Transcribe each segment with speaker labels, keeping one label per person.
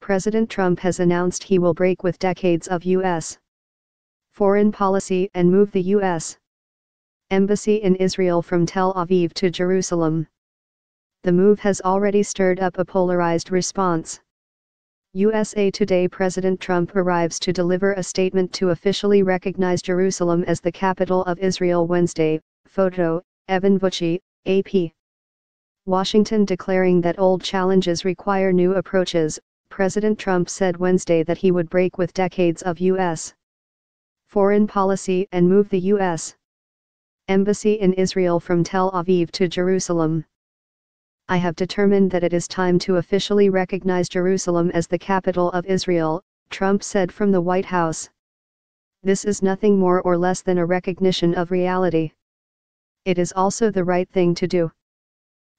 Speaker 1: President Trump has announced he will break with decades of U.S. foreign policy and move the U.S. Embassy in Israel from Tel Aviv to Jerusalem. The move has already stirred up a polarized response. USA Today: President Trump arrives to deliver a statement to officially recognize Jerusalem as the capital of Israel Wednesday. Photo, Evan Vucci, AP. Washington: declaring that old challenges require new approaches, President Trump said Wednesday that he would break with decades of U.S. foreign policy and move the U.S. Embassy in Israel from Tel Aviv to Jerusalem. I have determined that it is time to officially recognize Jerusalem as the capital of Israel, Trump said from the White House. This is nothing more or less than a recognition of reality. It is also the right thing to do.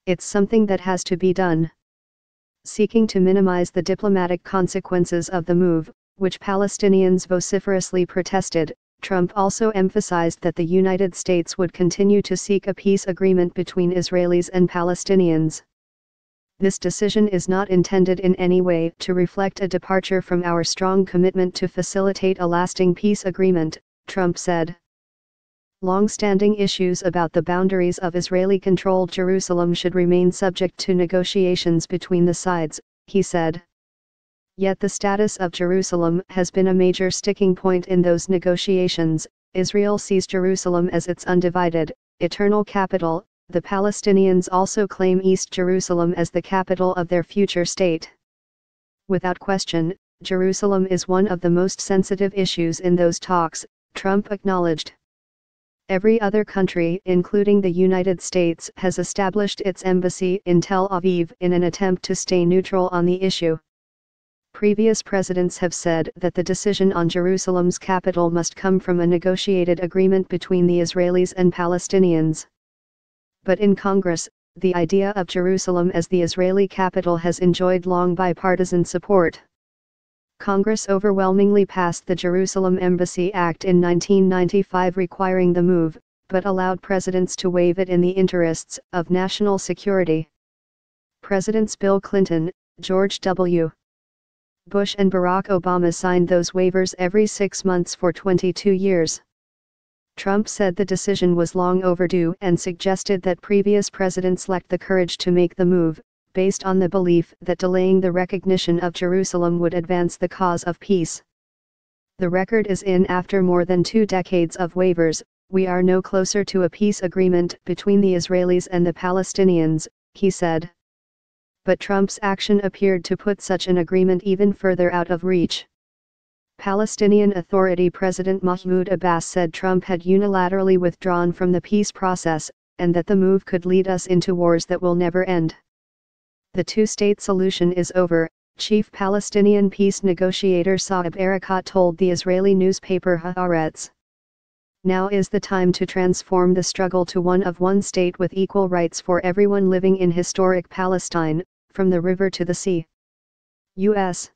Speaker 1: It's something that has to be done. Seeking to minimize the diplomatic consequences of the move, which Palestinians vociferously protested, Trump also emphasized that the United States would continue to seek a peace agreement between Israelis and Palestinians. This decision is not intended in any way to reflect a departure from our strong commitment to facilitate a lasting peace agreement, Trump said. Long-standing issues about the boundaries of Israeli-controlled Jerusalem should remain subject to negotiations between the sides, he said. Yet the status of Jerusalem has been a major sticking point in those negotiations. Israel sees Jerusalem as its undivided, eternal capital. The Palestinians also claim East Jerusalem as the capital of their future state. Without question, Jerusalem is one of the most sensitive issues in those talks, Trump acknowledged. Every other country, including the United States, has established its embassy in Tel Aviv in an attempt to stay neutral on the issue. Previous presidents have said that the decision on Jerusalem's capital must come from a negotiated agreement between the Israelis and Palestinians. But in Congress, the idea of Jerusalem as the Israeli capital has enjoyed long bipartisan support. Congress overwhelmingly passed the Jerusalem Embassy Act in 1995 requiring the move, but allowed presidents to waive it in the interests of national security. Presidents Bill Clinton, George W. Bush and Barack Obama signed those waivers every 6 months for 22 years. Trump said the decision was long overdue and suggested that previous presidents lacked the courage to make the move, based on the belief that delaying the recognition of Jerusalem would advance the cause of peace. The record is in: after more than 2 decades of waivers, we are no closer to a peace agreement between the Israelis and the Palestinians, he said. But Trump's action appeared to put such an agreement even further out of reach. Palestinian Authority President Mahmoud Abbas said Trump had unilaterally withdrawn from the peace process, and that the move could lead us into wars that will never end. The two-state solution is over, chief Palestinian peace negotiator Saeb Erekat told the Israeli newspaper Haaretz. Now is the time to transform the struggle to one of one state with equal rights for everyone living in historic Palestine, from the river to the sea. U.S.